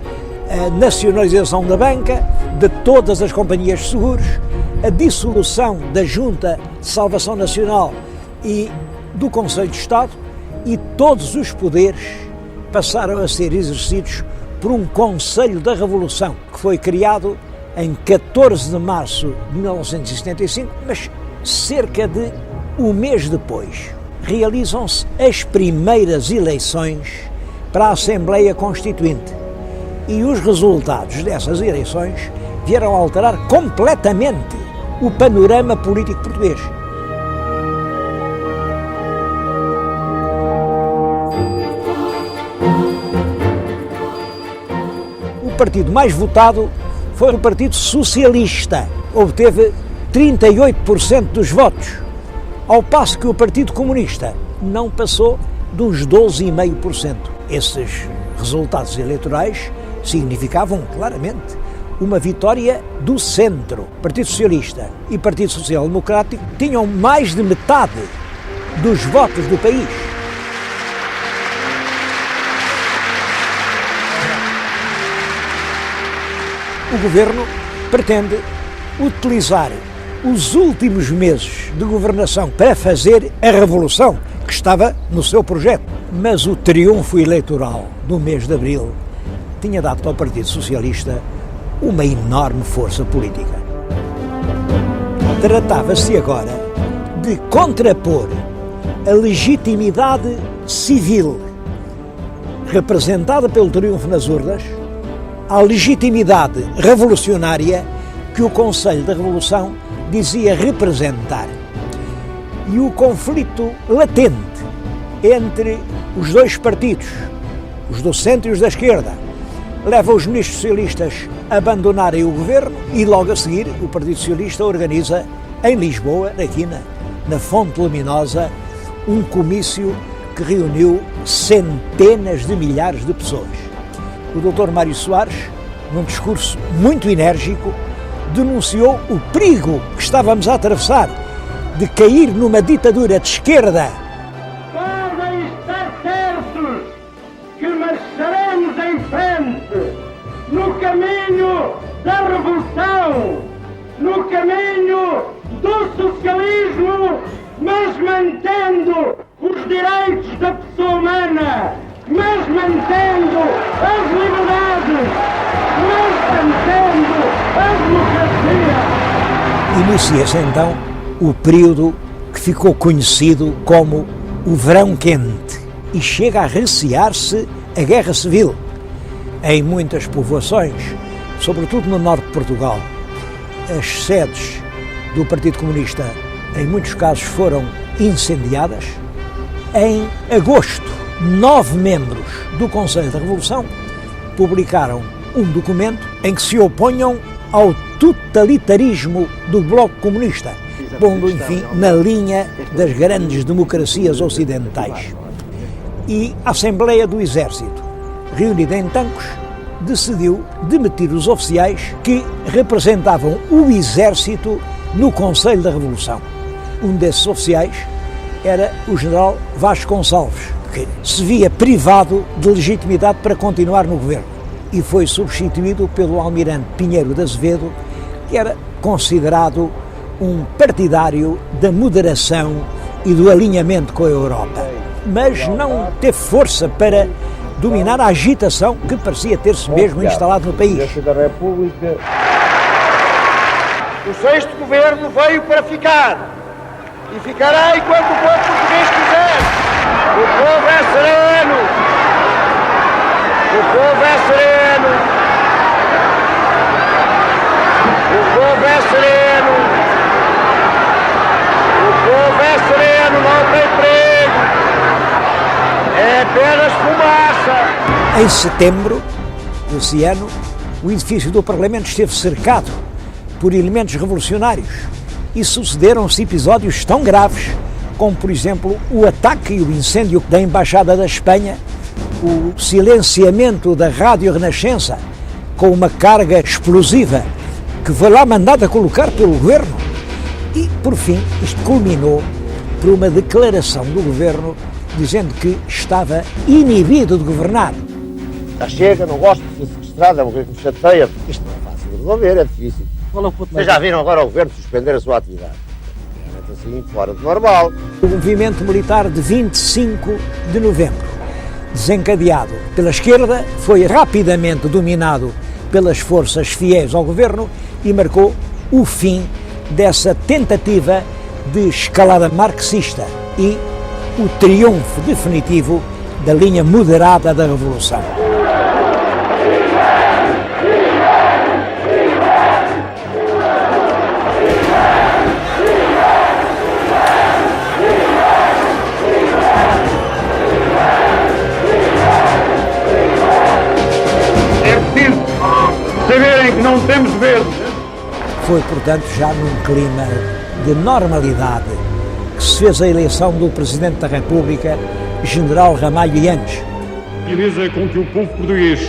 a nacionalização da banca, de todas as companhias de seguros, a dissolução da Junta de Salvação Nacional e do Conselho de Estado, e todos os poderes passaram a ser exercidos por um Conselho da Revolução, que foi criado em 14 de março de 1975, mas cerca de um mês depois realizam-se as primeiras eleições para a Assembleia Constituinte. E os resultados dessas eleições vieram a alterar completamente o panorama político português. O partido mais votado foi o Partido Socialista, obteve 38% dos votos, ao passo que o Partido Comunista não passou dos 12,5%. Esses resultados eleitorais significavam claramente uma vitória do centro. Partido Socialista e Partido Social Democrático tinham mais de metade dos votos do país. O governo pretende utilizar os últimos meses de governação para fazer a revolução que estava no seu projeto. Mas o triunfo eleitoral do mês de abril tinha dado ao Partido Socialista uma enorme força política. Tratava-se agora de contrapor a legitimidade civil representada pelo triunfo nas urnas à legitimidade revolucionária que o Conselho da Revolução dizia representar. E o conflito latente entre Os dois partidos, os do centro e os da esquerda, levam os ministros socialistas a abandonarem o governo e logo a seguir o Partido Socialista organiza em Lisboa, aqui na Fonte Luminosa, um comício que reuniu centenas de milhares de pessoas. O Dr. Mário Soares, num discurso muito enérgico, denunciou o perigo que estávamos a atravessar de cair numa ditadura de esquerda. Podem estar certos que marcharemos em frente no caminho da revolução, no caminho do socialismo, mas mantendo os direitos da pessoa humana, mas mantendo as liberdades, mas mantendo a democracia. Inicia-se então o período que ficou conhecido como o Verão Quente e chega a recear-se a Guerra Civil. Em muitas povoações, sobretudo no norte de Portugal, as sedes do Partido Comunista, em muitos casos, foram incendiadas. Em agosto, 9 membros do Conselho da Revolução publicaram um documento em que se oponham ao totalitarismo do Bloco Comunista, pondo, enfim, na linha das grandes democracias ocidentais. E a Assembleia do Exército, reunida em Tancos, decidiu demitir os oficiais que representavam o Exército no Conselho da Revolução. Um desses oficiais era o general Vasconcelos, que se via privado de legitimidade para continuar no governo e foi substituído pelo almirante Pinheiro de Azevedo, que era considerado um partidário da moderação e do alinhamento com a Europa, mas não teve força para dominar a agitação que parecia ter-se mesmo instalado no país. Da República. O sexto governo veio para ficar e ficará enquanto o povo português quiser. O povo é sereno. O povo é sereno. O povo é sereno. O povo é sereno, não tem perigo. É apenas fumaça. Em setembro desse ano, o edifício do Parlamento esteve cercado por elementos revolucionários e sucederam-se episódios tão graves como, por exemplo, o ataque e o incêndio da Embaixada da Espanha, o silenciamento da Rádio Renascença com uma carga explosiva que foi lá mandada colocar pelo governo. E, por fim, isto culminou por uma declaração do governo dizendo que estava inibido de governar. Já chega, não gosto de ser sequestrado, é uma coisa que me chateia, porque isto não é fácil de resolver, é difícil. Vocês já viram agora o governo suspender a sua atividade? Realmente assim, fora do normal. O movimento militar de 25 de novembro, desencadeado pela esquerda, foi rapidamente dominado pelas forças fiéis ao governo e marcou o fim dessa tentativa de escalada marxista e o triunfo definitivo da linha moderada da Revolução. Saberem que não temos medo. Foi, portanto, já num clima de normalidade que se fez a eleição do Presidente da República, General Ramalho Yanes. A beleza com que o povo português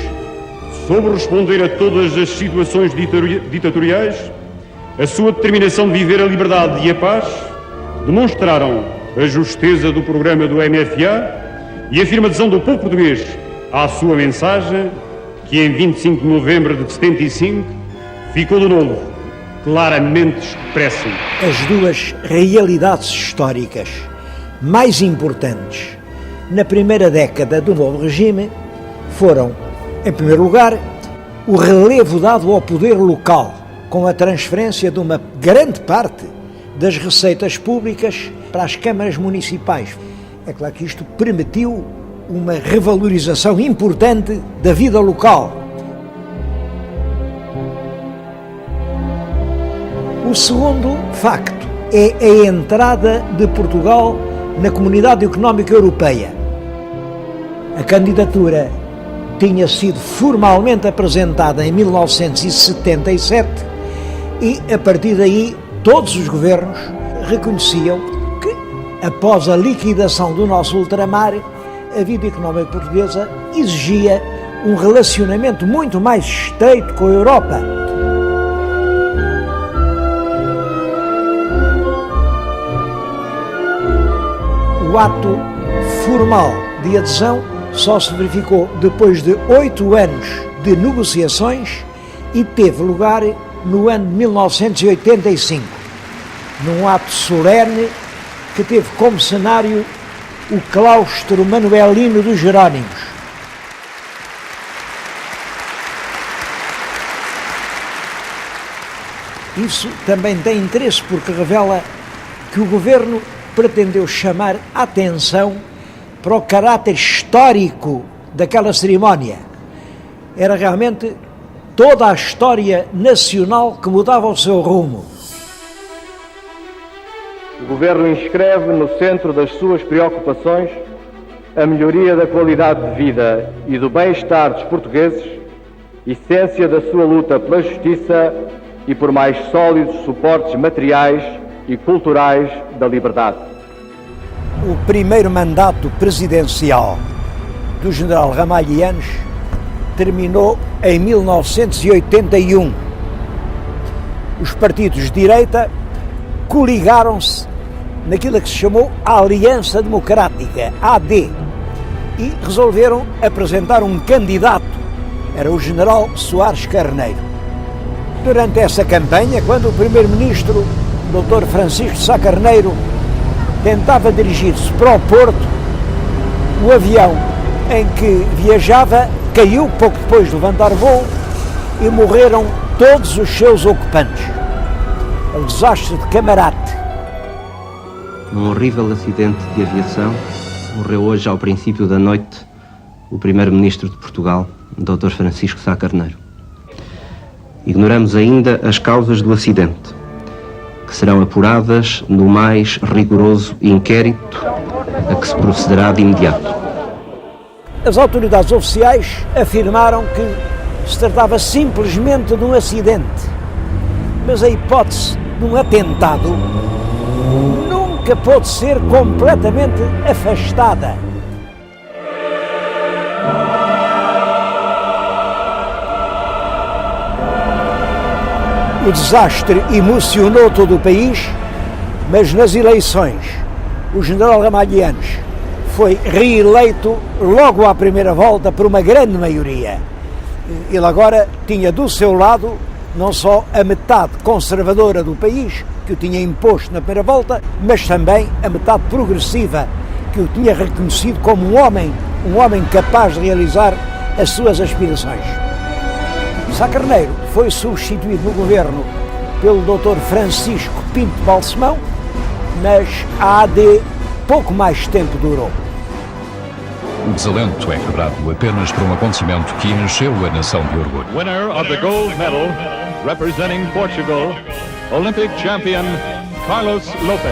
soube responder a todas as situações ditatoriais, a sua determinação de viver a liberdade e a paz, demonstraram a justeza do programa do MFA e a firme adesão do povo português à sua mensagem, que em 25 de novembro de 75 ficou de novo claramente expressa. As duas realidades históricas mais importantes na primeira década do novo regime foram, em primeiro lugar, o relevo dado ao poder local, com a transferência de uma grande parte das receitas públicas para as câmaras municipais. É claro que isto permitiu uma revalorização importante da vida local. O segundo facto é a entrada de Portugal na Comunidade Económica Europeia. A candidatura tinha sido formalmente apresentada em 1977 e, a partir daí, todos os governos reconheciam que, após a liquidação do nosso ultramar, a vida económica portuguesa exigia um relacionamento muito mais estreito com a Europa. O ato formal de adesão só se verificou depois de 8 anos de negociações e teve lugar no ano de 1985, num ato solene que teve como cenário o claustro manuelino dos Jerónimos. Isso também tem interesse porque revela que o governo pretendeu chamar a atenção para o caráter histórico daquela cerimónia. Era realmente toda a história nacional que mudava o seu rumo. O Governo inscreve no centro das suas preocupações a melhoria da qualidade de vida e do bem-estar dos portugueses, essência da sua luta pela justiça e por mais sólidos suportes materiais e culturais da liberdade. O primeiro mandato presidencial do general Ramalhianes terminou em 1981. Os partidos de direita coligaram-se naquilo que se chamou a Aliança Democrática, AD, e resolveram apresentar um candidato, era o general Soares Carneiro. Durante essa campanha, quando o primeiro-ministro, Dr. Francisco de Sá Carneiro, tentava dirigir-se para o Porto, o avião em que viajava caiu pouco depois de levantar voo e morreram todos os seus ocupantes. É o desastre de Camarate. Num horrível acidente de aviação, morreu hoje, ao princípio da noite, o primeiro-ministro de Portugal, Dr. Francisco Sá Carneiro. Ignoramos ainda as causas do acidente, que serão apuradas no mais rigoroso inquérito a que se procederá de imediato. As autoridades oficiais afirmaram que se tratava simplesmente de um acidente, mas a hipótese de um atentado nunca pode ser completamente afastada. O desastre emocionou todo o país, mas nas eleições o general Ramalhianes foi reeleito logo à primeira volta por uma grande maioria. Ele agora tinha do seu lado não só a metade conservadora do país, que o tinha imposto na primeira volta, mas também a metade progressiva, que o tinha reconhecido como um homem capaz de realizar as suas aspirações. Sá Carneiro foi substituído no governo pelo Dr. Francisco Pinto Balsemão, mas a AD pouco mais tempo durou. O desalento é quebrado apenas por um acontecimento que encheu a nação de orgulho. Winner of the gold medal, representing Portugal, Olympic champion Carlos Lopes.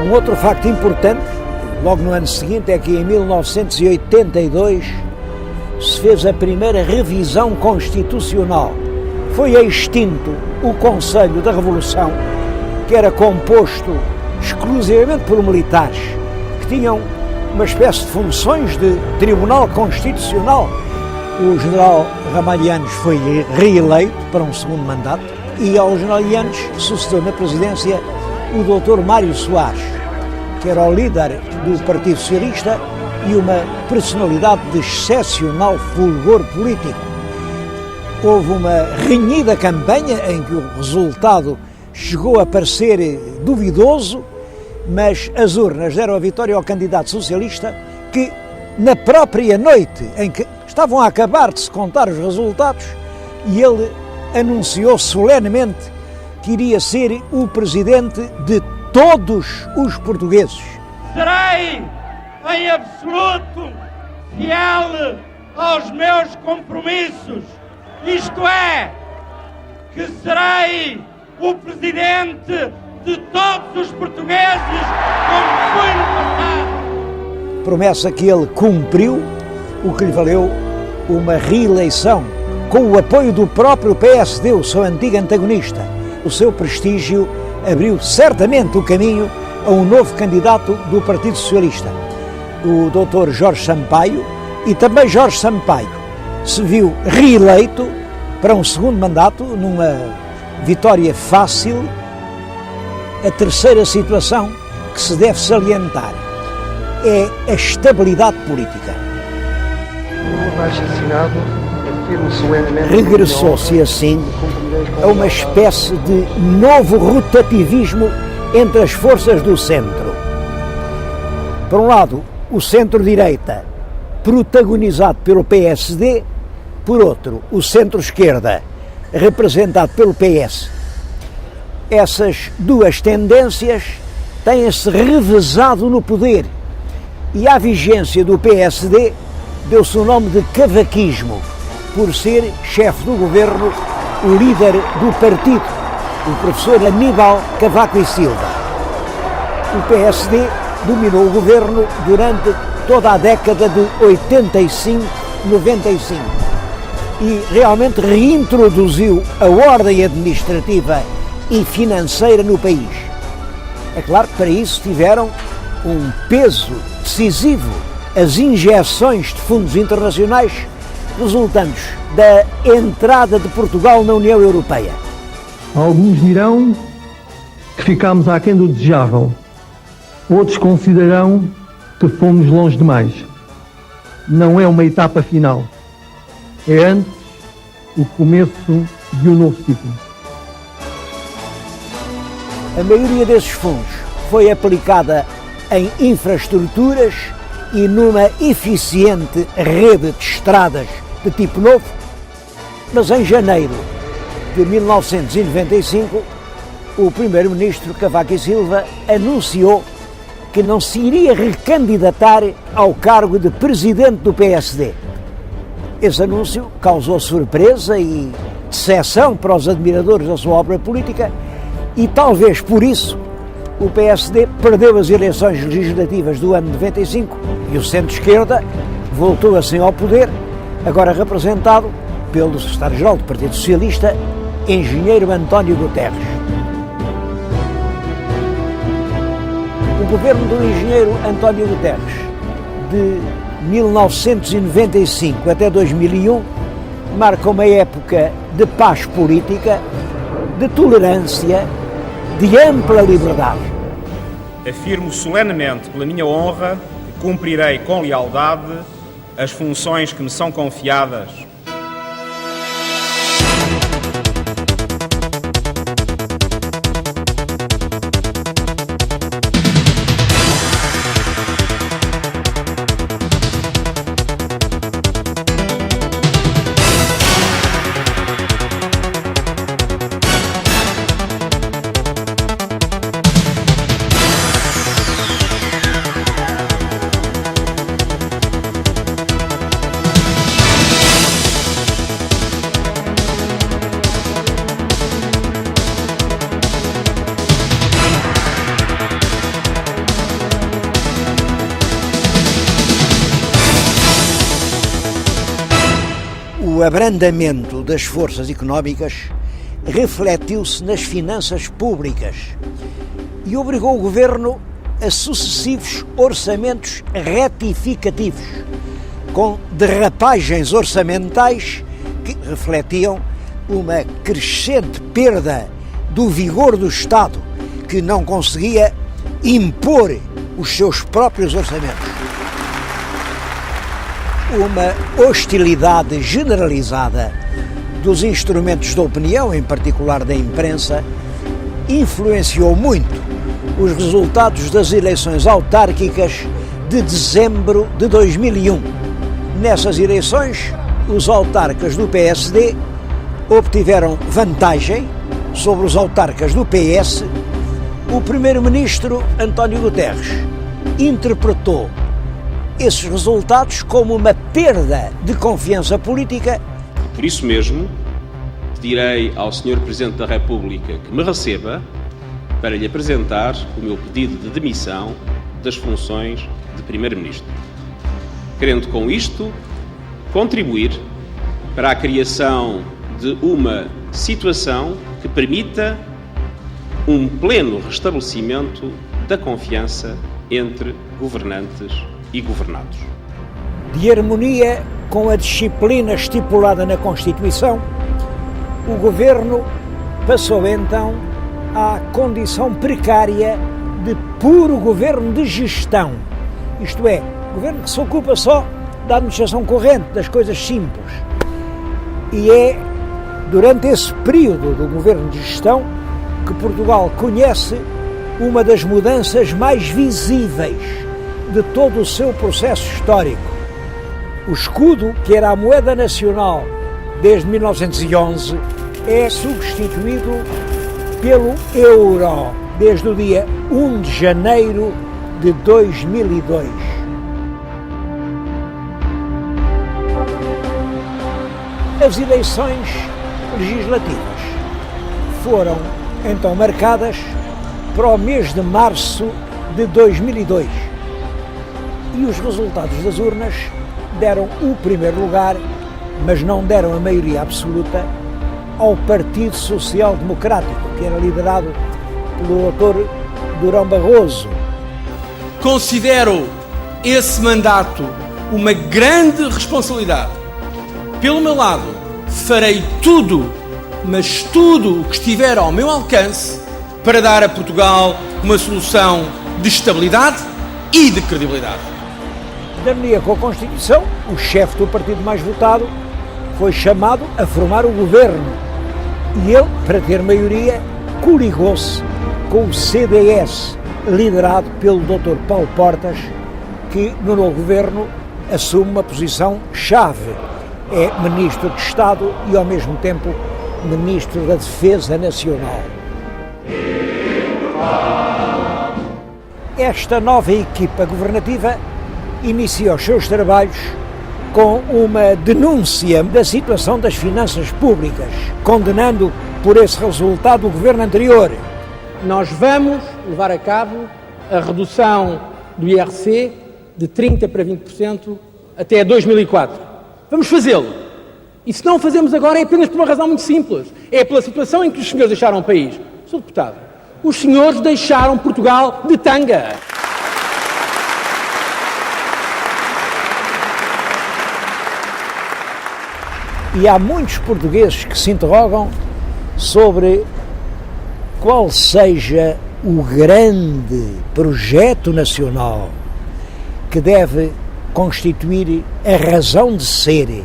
Um outro facto importante, logo no ano seguinte, é que em 1982 se fez a primeira revisão constitucional. Foi extinto o Conselho da Revolução, que era composto exclusivamente por militares, que tinham uma espécie de funções de Tribunal Constitucional. O general Ramalhianes foi reeleito para um segundo mandato e ao general Ramalhianes sucedeu na presidência o Dr. Mário Soares, que era o líder do Partido Socialista e uma personalidade de excepcional fulgor político. Houve uma renhida campanha em que o resultado chegou a parecer duvidoso, mas as urnas deram a vitória ao candidato socialista, que na própria noite em que estavam a acabar de se contar os resultados, e ele anunciou solenemente que iria ser o presidente de todos os portugueses. Serei, em absoluto, fiel aos meus compromissos, isto é, que serei o presidente de todos os portugueses, como fui no passado. Promessa que ele cumpriu, o que lhe valeu uma reeleição, com o apoio do próprio PSD, o seu antigo antagonista. O seu prestígio abriu certamente o caminho a um novo candidato do Partido Socialista, o Dr. Jorge Sampaio, e também Jorge Sampaio se viu reeleito para um segundo mandato, numa vitória fácil. A terceira situação que se deve salientar é a estabilidade política. Regressou-se assim a uma espécie de novo rotativismo entre as forças do centro. Por um lado, o centro-direita, protagonizado pelo PSD, por outro, o centro-esquerda, representado pelo PS. Essas duas tendências têm-se revezado no poder e à vigência do PSD deu-se o nome de cavaquismo, por ser chefe do governo o líder do partido, o professor Aníbal Cavaco e Silva. O PSD dominou o governo durante toda a década de 85-95 e realmente reintroduziu a ordem administrativa e financeira no país. É claro que para isso tiveram um peso decisivo as injeções de fundos internacionais resultantes da entrada de Portugal na União Europeia. Alguns dirão que ficámos aquém do desejável. Outros considerarão que fomos longe demais. Não é uma etapa final. É antes o começo de um novo ciclo. A maioria desses fundos foi aplicada em infraestruturas e numa eficiente rede de estradas de tipo novo, mas em janeiro de 1995, o primeiro-ministro Cavaco e Silva anunciou que não se iria recandidatar ao cargo de presidente do PSD. Esse anúncio causou surpresa e decepção para os admiradores da sua obra política e talvez por isso o PSD perdeu as eleições legislativas do ano de 95 e o centro-esquerda voltou assim ao poder, agora representado pelo secretário-geral do Partido Socialista, engenheiro António Guterres. O governo do engenheiro António Guterres, de 1995 até 2001, marca uma época de paz política, de tolerância, de ampla liberdade. Afirmo solenemente pela minha honra que cumprirei com lealdade as funções que me são confiadas. O abrandamento das forças económicas refletiu-se nas finanças públicas e obrigou o governo a sucessivos orçamentos retificativos, com derrapagens orçamentais que refletiam uma crescente perda do vigor do Estado, que não conseguia impor os seus próprios orçamentos. Uma hostilidade generalizada dos instrumentos de opinião, em particular da imprensa, influenciou muito os resultados das eleições autárquicas de dezembro de 2001. Nessas eleições, os autarcas do PSD obtiveram vantagem sobre os autarcas do PS O primeiro-ministro António Guterres interpretou esses resultados como uma perda de confiança política. Por isso mesmo, pedirei ao Sr. Presidente da República que me receba para lhe apresentar o meu pedido de demissão das funções de Primeiro-Ministro, querendo com isto contribuir para a criação de uma situação que permita um pleno restabelecimento da confiança entre governantes e governados. De harmonia com a disciplina estipulada na Constituição, o Governo passou então à condição precária de puro governo de gestão, isto é, governo que se ocupa só da administração corrente, das coisas simples. E é durante esse período do governo de gestão que Portugal conhece uma das mudanças mais visíveis de todo o seu processo histórico. O escudo, que era a moeda nacional desde 1911, é substituído pelo euro desde o dia 1 de janeiro de 2002. As eleições legislativas foram então marcadas para o mês de março de 2002 e os resultados das urnas deram o primeiro lugar, mas não deram a maioria absoluta ao Partido Social Democrático, que era liderado pelo Dr. Durão Barroso. Considero esse mandato uma grande responsabilidade. Pelo meu lado, farei tudo, mas tudo o que estiver ao meu alcance para dar a Portugal uma solução de estabilidade e de credibilidade. De harmonia com a Constituição, o chefe do partido mais votado foi chamado a formar o governo e ele, para ter maioria, coligou-se com o CDS, liderado pelo Dr. Paulo Portas, que no novo governo assume uma posição-chave. É Ministro de Estado e, ao mesmo tempo, Ministro da Defesa Nacional. Esta nova equipa governativa inicia os seus trabalhos com uma denúncia da situação das finanças públicas, condenando por esse resultado o governo anterior. Nós vamos levar a cabo a redução do IRC de 30% para 20% até 2004. Vamos fazê-lo. E se não o fazemos agora é apenas por uma razão muito simples. É pela situação em que os senhores deixaram o país. Sr. Deputado, os senhores deixaram Portugal de tanga. E há muitos portugueses que se interrogam sobre qual seja o grande projeto nacional que deve constituir a razão de ser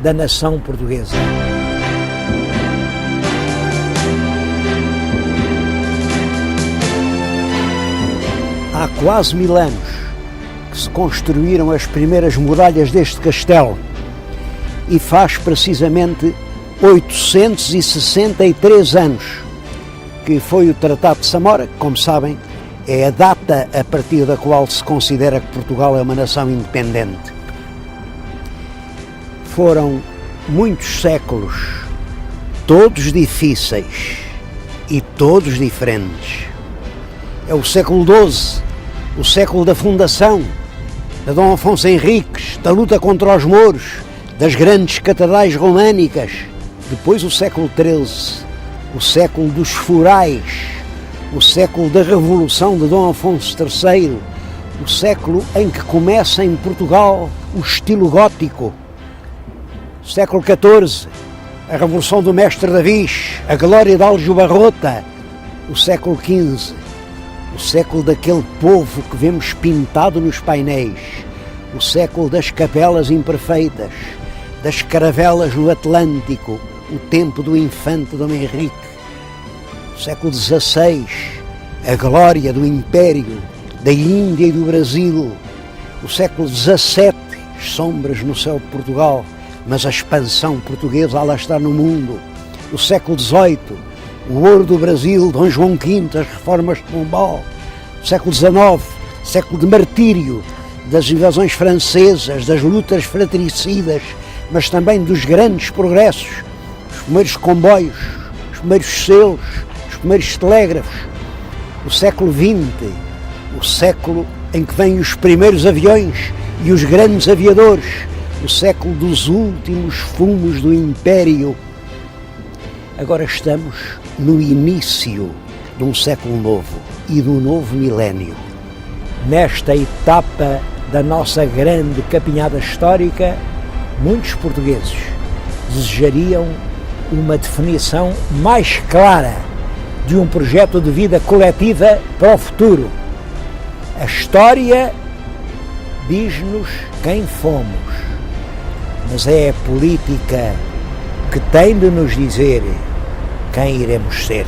da nação portuguesa. Há quase 1000 anos que se construíram as primeiras muralhas deste castelo e faz precisamente 863 anos que foi o Tratado de Samora, que, como sabem, é a data a partir da qual se considera que Portugal é uma nação independente. Foram muitos séculos, todos difíceis e todos diferentes. É o século XII, o século da fundação, de Dom Afonso Henriques, da luta contra os mouros, das grandes catedrais românicas. Depois o século XIII, o século dos forais, o século da Revolução de Dom Afonso III, o século em que começa em Portugal o estilo gótico, o século XIV, a Revolução do Mestre Davis, a glória de Aljubarrota, o século XV, o século daquele povo que vemos pintado nos painéis, o século das capelas imperfeitas, das caravelas no Atlântico, o tempo do infante Dom Henrique, o século XVI, a glória do Império, da Índia e do Brasil, o século XVII, as sombras no céu de Portugal, mas a expansão portuguesa a lá está no mundo, o século XVIII, o ouro do Brasil, Dom João V, as reformas de Pombal, século XIX, século de martírio, das invasões francesas, das lutas fratricidas, mas também dos grandes progressos, os primeiros comboios, os primeiros selos, os primeiros telégrafos, o século XX, o século em que vêm os primeiros aviões e os grandes aviadores, o século dos últimos fumos do Império. Agora estamos no início de um século novo e do novo milénio. Nesta etapa da nossa grande capinhada histórica, muitos portugueses desejariam uma definição mais clara de um projeto de vida coletiva para o futuro. A história diz-nos quem fomos, mas é a política que tem de nos dizer quem iremos ser.